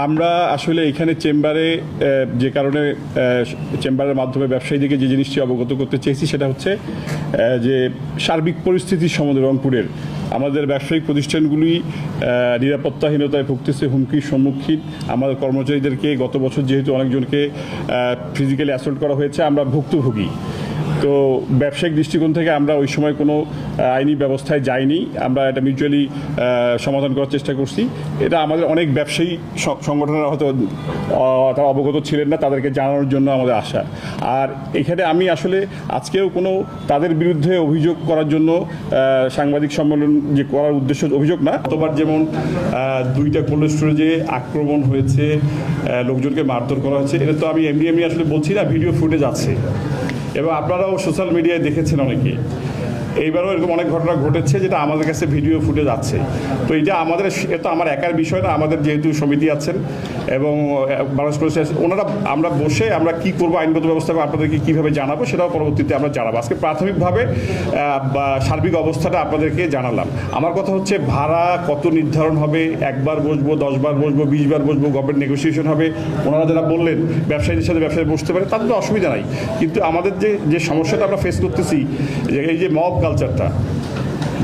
আমরা আসলে এখানে চেম্বারে যে কারণে চেম্বারের মাধ্যমে ব্যবসায়ীদেরকে যে জিনিসটি অবগত করতে চেয়েছি সেটা হচ্ছে যে সার্বিক পরিস্থিতির সম্বন্ধে রংপুরের আমাদের ব্যবসায়িক প্রতিষ্ঠানগুলি নিরাপত্তাহীনতায় ভুগতেছে, হুমকির সম্মুখীন। আমাদের কর্মচারীদেরকে গত বছর যেহেতু অনেকজনকে ফিজিক্যালি অ্যাসল্ট করা হয়েছে, আমরা ভুক্তভোগী। তো ব্যবসায়িক দৃষ্টিকোণ থেকে আমরা ওই সময় কোনো আইনি ব্যবস্থায় যাইনি, আমরা এটা মিউচুয়ালি সমাধান করার চেষ্টা করছি। এটা আমাদের অনেক ব্যবসায়ী সংগঠনের হয়তো তারা অবগত ছিলেন না, তাদেরকে জানানোর জন্য আমাদের আশা। আর এখানে আমি আসলে আজকেও কোনো তাদের বিরুদ্ধে অভিযোগ করার জন্য সাংবাদিক সম্মেলন যে করার উদ্দেশ্য অভিযোগ না। গতবার যেমন 2টা কোল্ড স্টোরেজে আক্রমণ হয়েছে, লোকজনকে মারধর করা হয়েছে, এটা তো আমি এমনি আসলে বলছি না, ভিডিও ফুটেজ আছে এবং আপনারাও সোশ্যাল মিডিয়ায় দেখেছেন অনেকে। এইবারও এরকম অনেক ঘটনা ঘটেছে যেটা আমাদের কাছে ভিডিও ফুটেজ আছে। তো এটা আমাদের, এটা আমার একার বিষয় না, আমাদের যেহেতু সমিতি আছেন এবং বাংলাদেশ পুলিশ ওনারা, আমরা বসে আমরা কি করবো আইনগত ব্যবস্থা আপনাদেরকে কীভাবে জানাবো সেটাও পরবর্তীতে আমরা জানাবো। আজকে প্রাথমিকভাবে সার্বিক অবস্থাটা আপনাদেরকে জানালাম। আমার কথা হচ্ছে ভাড়া কত নির্ধারণ হবে, একবার বসবো, 10 বার বসবো, 20 বার বসবো, গভর্নমেন্ট নেগোসিয়েশন হবে। ওনারা যারা বললেন ব্যবসায়ীদের সাথে ব্যবসায়ী বসতে পারে, তাদের তো অসুবিধা নাই। কিন্তু আমাদের যে সমস্যাটা আমরা ফেস করতেছি, এই যে মব কালচারটা,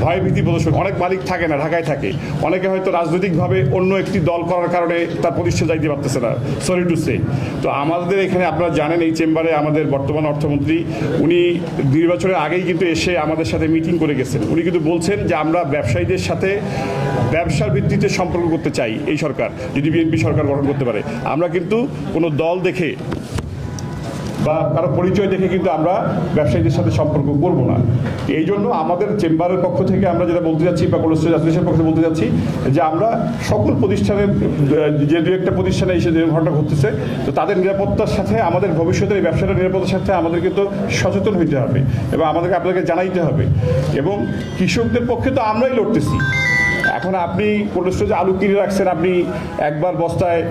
ভয় ভীতি প্রদর্শন, অনেক মালিক থাকে না, ঢাকায় থাকে, অনেকে হয়তো রাজনৈতিকভাবে অন্য একটি দল করার কারণে তার প্রতিষ্ঠা যাইতে পারতেছে না, সরি টু সে। তো আমাদের এখানে আপনারা জানেন এই চেম্বারে আমাদের বর্তমান অর্থমন্ত্রী উনি 2 বছরের আগেই কিন্তু এসে আমাদের সাথে মিটিং করে গেছেন। উনি কিন্তু বলছেন যে আমরা ব্যবসায়ীদের সাথে ব্যবসার ভিত্তিতে সম্পর্ক করতে চাই এই সরকার, যদি বিএনপি সরকার গঠন করতে পারে। আমরা কিন্তু কোনো দল দেখে বা কারো পরিচয় দেখে কিন্তু আমরা ব্যবসায়ীদের সাথে সম্পর্ক করব না। এই জন্য আমাদের চেম্বারের পক্ষ থেকে আমরা যেটা বলতে যাচ্ছি বা কোল্ড স্টোরেজ অ্যাসোসিয়েশনের পক্ষ থেকে বলতে যাচ্ছি যে আমরা সকল প্রতিষ্ঠানের যে 2-1টা প্রতিষ্ঠানে এসে যে ঘটনা ঘটতেছে, তো তাদের নিরাপত্তার সাথে আমাদের ভবিষ্যতের এই ব্যবসাটার নিরাপত্তার সাথে আমাদের কিন্তু সচেতন হইতে হবে এবং আমাদেরকে আপনাদেরকে জানাইতে হবে। এবং কৃষকদের পক্ষে তো আমরাই লড়তেছি। এখন আপনি কোল্ড স্টোরেজে আলু কিনে রাখছেন, আপনি একবার বস্তায়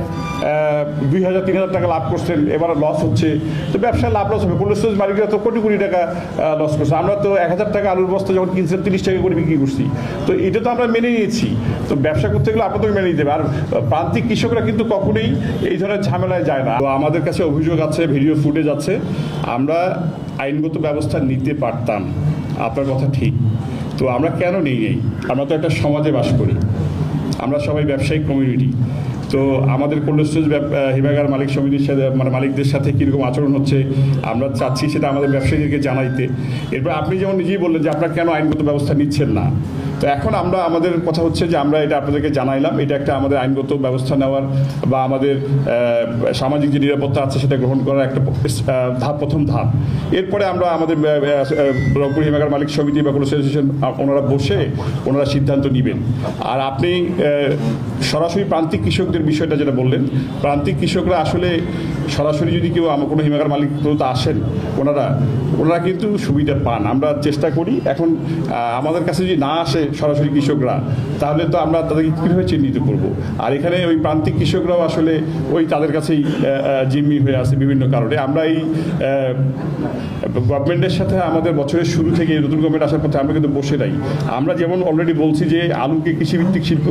2000-3000 টাকা লাভ করছেন, এবার লস হচ্ছে, তো ব্যবসায় লাভ লস হবে। কোল্ড স্টোরেজ মালিকরা তো কোটি কোটি টাকা লস করছে। আমরা তো 1000 টাকা আলুর বস্তা যখন কিনছিলাম 30 টাকা করে বিক্রি করছি। তো এটা তো আমরা মেনে নিয়েছি। তো ব্যবসা করতে গেলে আপনাদের মেনে নিতে হবে। আর প্রান্তিক কৃষকরা কিন্তু কখনোই এই ধরনের ঝামেলায় যায় না। তো আমাদের কাছে অভিযোগ আছে, ভিডিও ফুটেজ আছে, আমরা আইনগত ব্যবস্থা নিতে পারতাম, আপনার কথা ঠিক। তো আমরা কেন নেই? আমরা তো একটা সমাজে বাস করি, আমরা সবাই ব্যবসায়িক কমিউনিটি। তো আমাদের কোল্ড স্টোরেজ হিমাগার মালিক সমিতির সাথে, মানে মালিকদের সাথে কীরকম আচরণ হচ্ছে আমরা চাচ্ছি সেটা আমাদের ব্যবসায়ীদেরকে জানাইতে। এরপর আপনি যেমন নিজেই বললেন যে আপনারা কেন আইনগত ব্যবস্থা নিচ্ছেন না, তো এখন আমরা আমাদের কথা হচ্ছে যে আমরা এটা আপনাদেরকে জানাইলাম, এটা একটা আমাদের আইনগত ব্যবস্থা নেওয়ার বা আমাদের সামাজিক যে নিরাপত্তা আছে সেটা গ্রহণ করার একটা প্রথম ধাপ। এরপরে আমরা আমাদের রংপুর হিমাগার মালিক সমিতি বা কোল্ড স্টোরেজ অ্যাসোসিয়েশন ওনারা বসে ওনারা সিদ্ধান্ত নেবেন। আর আপনি সরাসরি প্রান্তিক কৃষকদের বিষয়টা যেটা বললেন, প্রান্তিক কৃষকরা আসলে সরাসরি যদি কেউ আমার কোনো হিমাগার মালিক তো আসেন, ওনারা কিন্তু সুবিধা পান। আমরা চেষ্টা করি, এখন আমাদের কাছে যদি না আসে সরাসরি কৃষকরা, তাহলে তো আমরা তাদেরকে কীভাবে চিহ্নিত করব? আর এখানে ওই প্রান্তিক কৃষকরাও আসলে ওই তাদের কাছেই জিম্মি হয়ে আছে বিভিন্ন কারণে। আমরা এই গভর্নমেন্টের সাথে আমাদের বছরের শুরু থেকে নতুন গভর্নমেন্ট আসার পথে আমরা কিন্তু বসে নাই। আমরা যেমন অলরেডি বলছি যে আলুকে কৃষিভিত্তিক শিল্প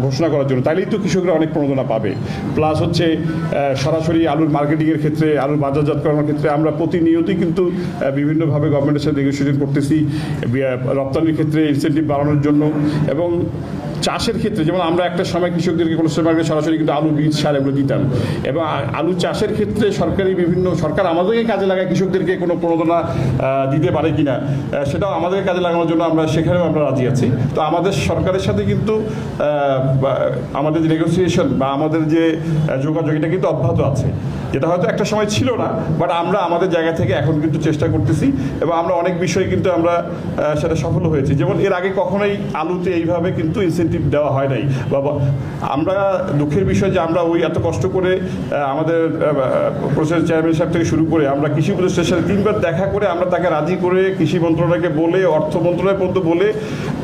ঘোষণা করার জন্য, তাইলেই তো কৃষকরা অনেক প্রণোদনা পাবে। প্লাস হচ্ছে সরাসরি আলুর মার্কেটিংয়ের ক্ষেত্রে, আলুর বাজারজাতকরণের ক্ষেত্রে আমরা প্রতিনিয়তই কিন্তু বিভিন্নভাবে গভর্নমেন্টের সাথে নেগোসিয়েশন করতেছি, রপ্তানির ক্ষেত্রে ইনসেন্টিভ বাড়ানোর জন্য। এবং চাষের ক্ষেত্রে যেমন আমরা একটা সময় কৃষকদেরকে কোল্ড স্টোরেজ মার্কেটে সরাসরি কিন্তু আলু, বীজ, সার এগুলো দিতাম। এবং আলু চাষের ক্ষেত্রে সরকার আমাদেরকে কাজে লাগায়, কৃষকদেরকে কোনো প্রণোদনা দিতে পারে কিনা সেটাও আমাদের কাজে লাগানোর জন্য আমরা সেখানেও আমরা রাজি আছি। তো আমাদের সরকারের সাথে কিন্তু আমাদের যে নেগোসিয়েশন বা আমাদের যে যোগাযোগ, এটা কিন্তু অব্যাহত আছে, যেটা হয়তো একটা সময় ছিল না, বাট আমরা আমাদের জায়গা থেকে এখন কিন্তু চেষ্টা করতেছি এবং আমরা অনেক বিষয়ে কিন্তু আমরা সেটা সফল হয়েছি। যেমন এর আগে কখনোই আলুতে এইভাবে কিন্তু ইনসেন্টিভ দেওয়া হয় নাই। বাবা, আমরা দুঃখের বিষয় যে আমরা ওই এত কষ্ট করে আমাদের প্রসেস চেয়ারম্যান সাহেব থেকে শুরু করে আমরা কৃষি উপদেষ্টার সাথে 3বার দেখা করে আমরা তাকে রাজি করে কৃষি মন্ত্রণালয়কে বলে, অর্থ মন্ত্রণালয় পর্যন্ত বলে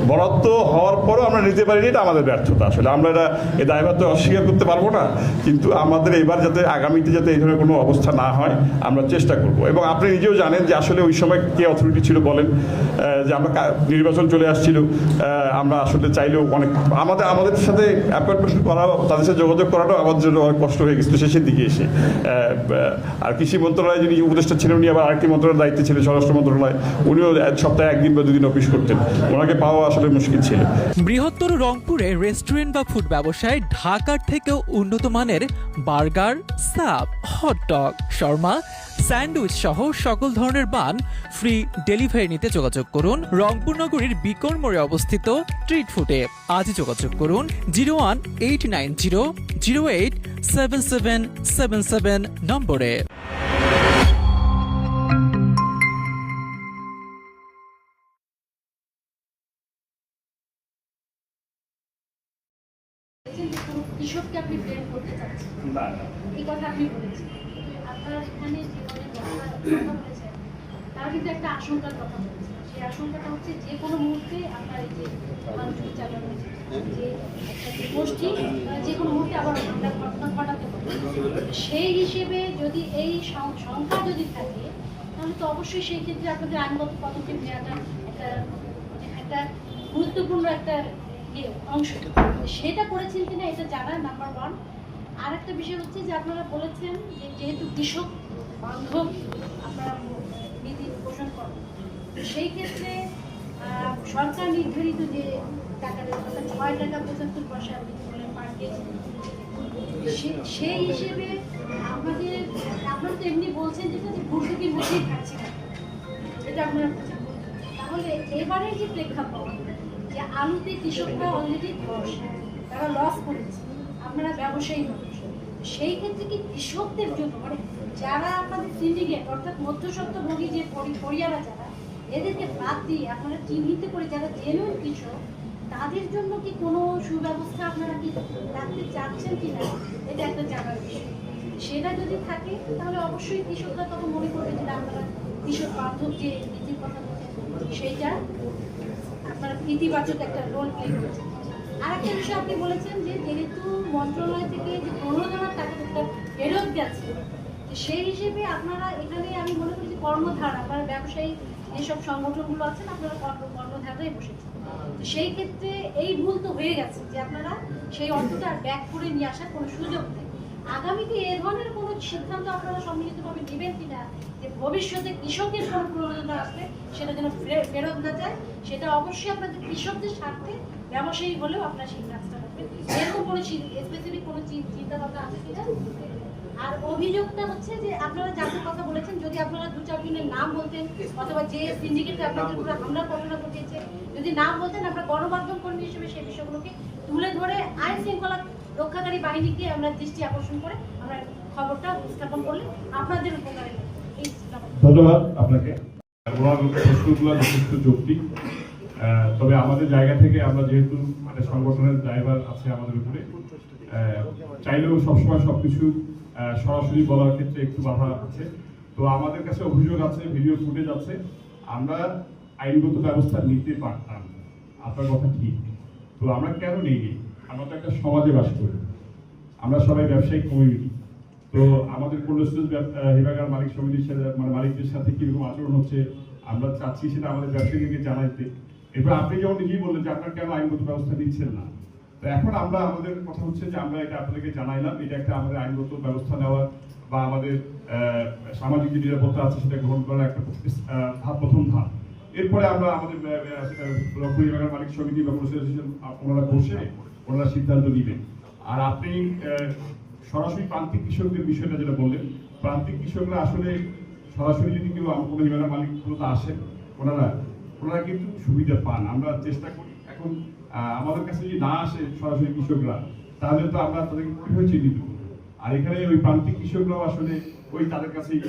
বরাদ্দ হওয়ার পরও আমরা নিতে পারিনি, এটা আমাদের ব্যর্থতা। আসলে আমরা এই দায়ভার তো অস্বীকার করতে পারবো না, কিন্তু আমাদের এবার যাতে আগামীতে যাতে এই ধরনের কোনো অবস্থা না হয় আমরা চেষ্টা করব। এবং আপনি নিজেও জানেন যে আসলে ওই সময় কে অথরিটি ছিল বলেন, যে আমরা নির্বাচন চলে আসছিল, আমরা আসলে চাইলেও অনেক আমাদের সাথে অ্যাপয়েন্টমেন্ট করা, তাদের সাথে যোগাযোগ করাটাও আমাদের জন্য অনেক কষ্ট হয়ে গেছিলো শেষের দিকে এসে। আর কৃষি মন্ত্রণালয়ে যিনি উপদেষ্টা ছিলেন, উনি আবার আরেকটি মন্ত্রণালয়ের দায়িত্বে ছিলেন, স্বরাষ্ট্র মন্ত্রণালয়, উনিও সপ্তাহে 1 দিন বা 2 দিন অফিস করতেন, ওনাকে পাওয়া আসলে মুশকিল ছিল। বৃহত্তর রংপুরে রেস্টুরেন্ট বা ফুড ব্যবসায় ঢাকার থেকেও উন্নত মানের burger, sub, hot dog, Sharma, sandwich সহ সকল ধরনের বান ফ্রি ডেলিভারি নিতে যোগাযোগ করুন রংপুর নগরীর বিকন মোড়ে অবস্থিত স্ট্রিট ফুডে। আজই যোগাযোগ করুন 01890087777 নম্বরে। কৃষককে আপনি ব্লেম করতে চাচ্ছেন, এই কথা আপনি বলেছেন। আপনারা এখানে জীবনে কথা বলেছেন, তারা কিন্তু একটা আশঙ্কার কথা বলেছেন। সেই আশঙ্কাটা হচ্ছে যে কোনো মুহূর্তে আপনার এই যে মানুষকে চালানো যে গোষ্ঠী যে কোনো মুহূর্তে আবার আমরা ঘটনা ঘটাতে পারি। সেই হিসেবে যদি এই সংখ্যা যদি থাকে, তাহলে তো অবশ্যই সেই ক্ষেত্রে আপনাদের আইনগত পদক্ষেপ নেওয়াটা একটা গুরুত্বপূর্ণ একটা অংশ। সেটা করেছেন কিনা এটা জানা নাম্বার 1। আর একটা বিষয় হচ্ছে যে আপনারা বলেছেন যে যেহেতু কৃষক বান্ধব আপনারা নীতি পোষণ করেন, সেই ক্ষেত্রে সরকার নির্ধারিত যে টাকাটা অর্থাৎ 6 টাকা 75 পয়সা আপনি বলেন পার কেজি, সেই হিসেবে আপনারা তো এমনি বলছেন যেটা যে ভর্তুকির মধ্যেই থাকছে না, এটা আপনারা বলছেন। তাহলে এবারের যে প্রেক্ষাপট যে আলুতে কৃষকরা অলরেডি তারা লস করেছে, আপনারা ব্যবসায়ী মানুষ, সেই ক্ষেত্রে কি কৃষকদের জন্য মানে যারা আপনাদের সিন্ডিকেট অর্থাৎ মধ্যস্বত্বভোগী যে পরিয়ারা যারা, এদেরকে বাদ দিয়ে আপনারা চিহ্নিত করে যারা জেনুইন কৃষক, তাদের জন্য কি কোনো সুব্যবস্থা আপনারা কি রাখতে চাচ্ছেন কি না, এটা একটা জানার বিষয়। সেটা যদি থাকে তাহলে অবশ্যই কৃষকরা তখন মনে করবে যে আপনারা কৃষক বান্ধব যে নীতির কথা বলছেন সেইটা আপনারা ইতিবাচক একটা রোল প্লে করেছেন। আর একটা বিষয় আপনি বলেছেন যে যেহেতু মন্ত্রণালয় থেকে যে প্রণোদনার টাকাটা ফেরত গেছে, সেই হিসেবে আপনারা এখানে আমি মনে করি যে কর্মধার আপনারা ব্যবসায়ী যেসব সংগঠনগুলো আছেন আপনারা কর্মধারায় বসেছেন। সেই ক্ষেত্রে এই ভুল তো হয়ে গেছে যে আপনারা সেই অর্থটা ব্যাক করে নিয়ে আসার কোনো সুযোগ নেই। আগামীতে এ ধরনের কোনো সিদ্ধান্ত আপনারা সম্মিলিতভাবে নেবেন কিনা যে ভবিষ্যতে কৃষকের কোনো প্রণোদনা আসলে সেটা যেন ফেরত না যায়, সেটা অবশ্যই আপনাদের কৃষকদের স্বার্থে ব্যবসায়ী হলেও আপনারা সেই কাজটা করবেন। এরকম কোনো স্পেসিফিক কোনো চিন্তা ভাবনা আছে কিনা। আর অভিযোগটা হচ্ছে যে আপনারা যাদের কথা বলেছেন, যদি আপনারা 2-4 জনের নাম বলতেন অথবা যে সিন্ডিকেটে আপনাদের উপরে হামলার ঘটনা ঘটেছে যদি নাম বলতেন, আমরা গণমাধ্যম কর্মী হিসেবে সেই বিষয়গুলোকে তুলে ধরে আইন শৃঙ্খলা রক্ষাকারী বাহিনীকে আমরা দৃষ্টি আকর্ষণ করে আমরা খবরটা উপস্থাপন করলে আপনাদের উপকারে। ধন্যবাদ আপনাকে। ওনার প্রশ্নগুলো যথেষ্ট যৌক্তিক, তবে আমাদের জায়গা থেকে আমরা যেহেতু মানে সংগঠনের ড্রাইভার আছে আমাদের উপরে, চাইলেও সবসময় সবকিছু সরাসরি বলার ক্ষেত্রে একটু বাধা আছে। তো আমাদের কাছে অভিযোগ আছে, ভিডিও ফুটেজ আছে, আমরা আইনগত ব্যবস্থা নিতে পারতাম, আপনার কথা ঠিক। তো আমরা কেন নিই? আমরা তো একটা সমাজে বাস করি, আমরা সবাই ব্যবসায়িক কমিউনিটি। তো আমাদের কোল্ড স্টোরেজ হিমাগার মালিক সমিতির সাথে মানে মালিকদের সাথে কিরকম আচরণ হচ্ছে আমরা চাচ্ছি সেটা আমাদের ব্যবসায়ীদেরকে জানাইতে। এবার আপনি যেমন নিজেই বললেন যে আপনার কেন আইনগত ব্যবস্থা দিচ্ছেন না, তো এখন আমরা আমাদের কথা হচ্ছে যে আমরা এটা আপনাদেরকে জানাইলাম, এটা একটা আমাদের আইনগত ব্যবস্থা নেওয়ার বা আমাদের সামাজিক যে নিরাপত্তা আছে সেটা গ্রহণ করার একটা প্রথম ধাপ। এরপরে আমরা আমাদের রংপুর হিমাগার মালিক সমিতি বা ওনারা বসে ওনারা সিদ্ধান্ত নেবেন। আর আপনি সরাসরি প্রান্তিক কৃষকদের বিষয়টা যেটা বললেন, প্রান্তিক কৃষকরা আসলে সরাসরি যদি কেউ কোনো হিমাগার মালিক আসেন ওনারা কিন্তু সুবিধা পান। আমরা চেষ্টা করি এখন আমাদের কাছে যদি না আসে সরাসরি কৃষকরা, তাহলে তো আমরা তাদেরকে কিভাবে চিহ্নিত করবো। আর এখানে ওই প্রান্তিক কৃষকরাও আসলে ওই তাদের কাছেই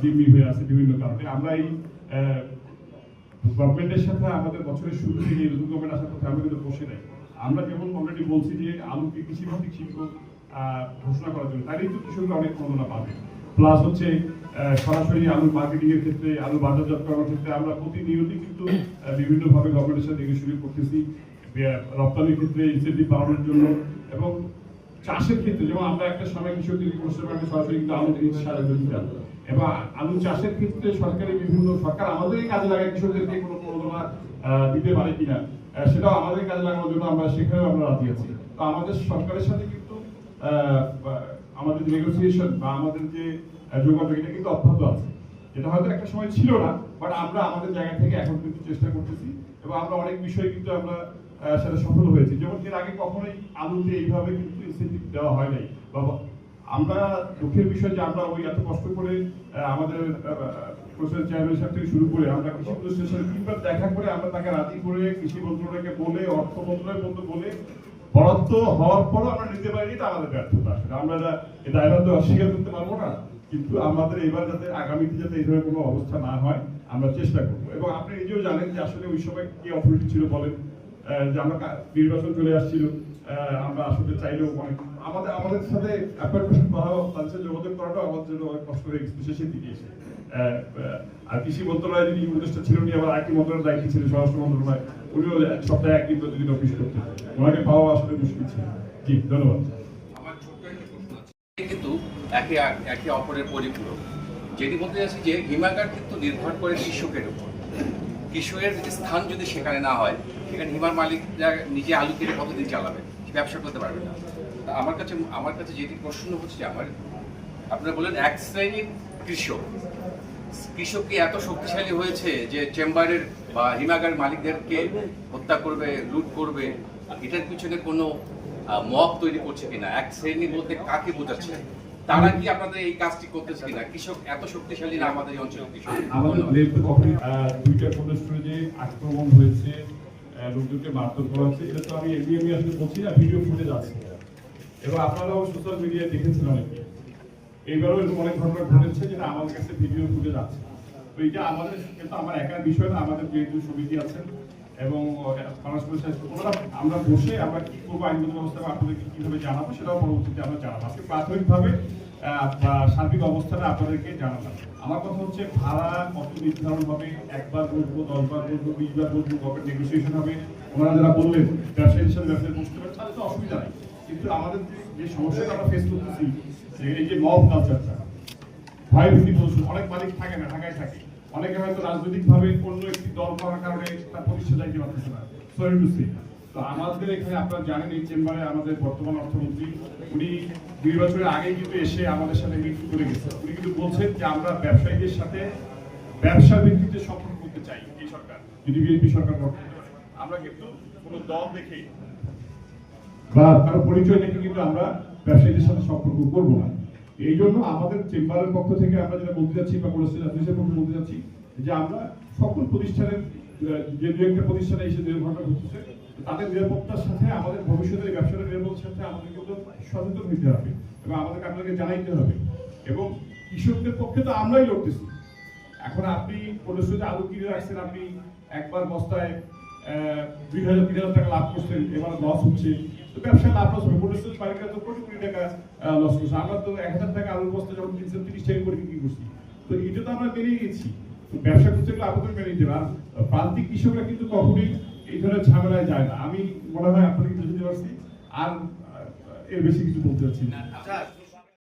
জিম্মি হয়ে আছে বিভিন্ন কারণে। আমরা এই গভর্নমেন্টের সাথে আমাদের বছরের শুরু থেকে নতুন গভর্নমেন্ট আসার কথা আমরা কিন্তু বসে নাই। আমরা যেমন অলরেডি বলছি যে আলুকে কৃষিভিত্তিক শিল্প ঘোষণা করার জন্য, তাই কিন্তু কৃষকরা অনেক প্রণোদনা পাবে। প্লাস হচ্ছে সরাসরি আলু মার্কেটিং এর ক্ষেত্রে, আলু বাজারজাত করার ক্ষেত্রে আমরা প্রতিনিয়তই কিন্তু বিভিন্নভাবে গভর্নমেন্টের সাথে নেগোশিয়েট করতেছি, রপ্তানির ক্ষেত্রে ইনসেন্টিভ বাড়ানোর জন্য, এবং চাষের ক্ষেত্রে যেমন আমরা একটা সময় কৃষকদেরকে প্রশ্ন করে সরাসরি কিন্তু আলু সারা দিতাম, এবং আলু চাষের ক্ষেত্রে সরকার আমাদেরই কাজে লাগায় কৃষকদেরকে কোনো প্রণোদনা দিতে পারে কিনা, সেটাও আমাদের কাজে লাগানোর জন্য আমরা সেখানেও আমরা রাজি আছি। তো আমাদের সরকারের সাথে কিন্তু আমাদের নেগোসিয়েশন বা আমাদের যে যোগাযোগ এটা কিন্তু অব্যাহত আছে, যেটা হয়তো একটা সময় ছিল না, বাট আমরা আমাদের জায়গা থেকে এখন কিন্তু চেষ্টা করতেছি, এবং আমরা অনেক বিষয়ে কিন্তু আমরা সেটা সফল হয়েছি। যেমন এর আগে কখনোই আলুতে এইভাবে কিন্তু ইনসেন্টিভ দেওয়া হয় নাই। বাবা আমরা দুঃখের বিষয় যে আমরা ওই এত কষ্ট করে আমাদের প্রফেসর চেয়ারম্যান সাহেব থেকে শুরু করে আমরা কৃষি প্রতিষ্ঠানের সাথে তিনবার দেখা করে আমরা তাকে রাজি করে কৃষি মন্ত্রণালয়কে বলে, অর্থ মন্ত্রণালয় পর্যন্ত বলে বরাদ্দ হওয়ার পরও আমরা নিতে পারিনি, এটা আমাদের ব্যর্থতা। আসলে আমরা এটা দায়ভার তো অস্বীকার করতে পারবো না, কিন্তু আমাদের এবার যাতে আগামীতে যাতে এই ধরনের কোনো অবস্থা না হয় আমরা চেষ্টা করবো। এবং আপনি নিজেও জানেন যে আসলে ওই সময় কি অথরিটি ছিল বলেন, যে আমরা নির্বাচন চলে আসছিল, আমরা আসলে চাইলেও আমাদের সাথে অ্যাপয়েন্টমেন্ট করাও, তাদের সাথে যোগাযোগ করাটাও আমাদের জন্য অনেক কষ্ট হয়ে গেছে শেষের দিকে এসে। আর কৃষি মন্ত্রণালয় যিনি উপদেষ্টা ছিলেন, উনি আবার আইটি মন্ত্রণালয়ের দায়িত্ব ছিলেন, স্বরাষ্ট্র মন্ত্রণালয়, উনিও সপ্তাহে একদিন প্রতিদিন অফিস করতেন, ওনাকে পাওয়া আসলে মুশকিল ছিল। জি, ধন্যবাদ। আমার ছোট্ট একটা প্রশ্ন আছে, কিন্তু একে অপরের পরিপূরক। যেটি বলতে চাচ্ছি যে হিমাগার কিন্তু নির্ভর করে কৃষকের উপর। কৃষকের স্থান যদি সেখানে না হয়, সেখানে হিমার মালিকরা নিজে আলু কেটে কতদিন চালাবে, ব্যবসা করতে পারবে না। তা আমার কাছে যেটি প্রশ্ন হচ্ছে, আপনারা বলেন এক শ্রেণীর কৃষক কি এত শক্তিশালী হয়েছে যে চেম্বারের বা হিমাগার মালিকদেরকে হত্যা করবে, লুট করবে? এটার পিছনে কোনো মত তৈরি করছে কিনা? এক শ্রেণী বলতে কাকে বোঝাচ্ছে? তারা কি আপনাদের এই কাজটি করতেছে কিনা? কৃষক এত শক্তিশালী না আমাদের এই অঞ্চলের কৃষক? আমাদের দুইটা কোলেস্ট্রলে যে আক্রমণ হয়েছে, লোকজনকে মারধর করা হচ্ছে, এটা তো আমি এমনি আসলে বলছি না, ভিডিও ফুটেজ আছে, এবং আপনারাও সোশ্যাল মিডিয়ায় দেখেছেন অনেকে। এইবারও এরকম অনেক ঘটনা ঘটেছে, যেটা আমার কাছে ভিডিও ফুটেজ আছে। তো এটা আমাদের কিন্তু আমার একার বিষয় না, আমাদের যেহেতু সমিতি আছেন এবং আমরা বসে আমরা কি করবো, আইনগত ব্যবস্থা আপনাদেরকে কিভাবে জানাবো সেটাও পরবর্তীতে আমরা জানাবো। আজকে প্রাথমিকভাবে সার্বিক অবস্থাটা আপনাদেরকে জানালাম। আমার কথা হচ্ছে ভাড়া কত নির্ধারণ হবে, একবার বলবো, 10 বার বলবো, 20 বার বলবো, কবে নেগোসিয়েশন হবে, ওনারা যারা বললেন ব্যবসায়ীর সাথে ব্যবসায়ী বসতে পারে, তাহলে তো অসুবিধা নেই। কিন্তু আমাদের যে সমস্যাটা আমরা ফেস করতেছি, এই যে মব কালচারটা, ভয় ভীতি প্রদর্শন, অনেক মালিক থাকে না, ঢাকায় থাকে, অনেকে হয়তো রাজনৈতিকভাবে অন্য একটি দল করার কারণে তার প্রতিষ্ঠা যাইতে পারতেছে না। Sorry to say. তো আমাদের এখানে আপনারা জানেন, এই চেম্বারে আমাদের বর্তমান অর্থমন্ত্রী, উনি নির্বাচনের আগে কিন্তু এসে আমাদের সাথে মিটিং করে গেছে। উনি কিন্তু বলছেন যে আমরা ব্যবসায়ীদের সাথে ব্যবসার ভিত্তিতে সম্পর্ক করতে চাই। এই সরকার যদি বিএনপি সরকার গঠন করে, আমরা কিন্তু কোনো দল দেখে বা কারো পরিচয় দেখে কিন্তু আমরা ব্যবসায়ীদের সাথে সম্পর্ক করবো না। এই জন্য আমাদের চেম্বারের পক্ষ থেকে আমরা যেটা বলতে যাচ্ছি বা অ্যাসোসিয়েশনের পক্ষে বলতে যাচ্ছি, যে আমরা সকল প্রতিষ্ঠানের যে দু একটা প্রতিষ্ঠানে এসে দুর্ঘটনা ঘটছে, তাদের নিরাপত্তার সাথে আমাদের ভবিষ্যতের ব্যবসার নিরাপত্তার সাথে আমাদের কিন্তু সচেতন হতে হবে, এবং আমাদেরকে আপনাদেরকে জানাইতে হবে। এবং কৃষকদের পক্ষে তো আমরাই লড়তেছি। এখন আপনি কোলেস্ট্রলে আলু কিনে রাখছেন, আপনি একবার বস্তায় 2000-3000 টাকা লাভ করছেন, এবার লস হচ্ছে, তো ব্যবসায় লাভ লস হবে। কোলেস্ট্রল মালিকরা তো কোটি কোটি টাকা লস করছে। আমরা তো 1000 টাকা আলুর বস্তা যখন 330 টাকা করে বিক্রি করছি, তো এটা তো আমরা মেনেই গেছি। তো ব্যবসা করতে গেলে আপনাদের মেনে নিতে হবে। আর প্রান্তিক কৃষকরা কিন্তু কখনোই এই ধরনের ঝামেলায় যায় না। আমি মনে হয় আপনাকে বুঝতে পারছি, আর এর বেশি কিছু বলতে চাচ্ছি না।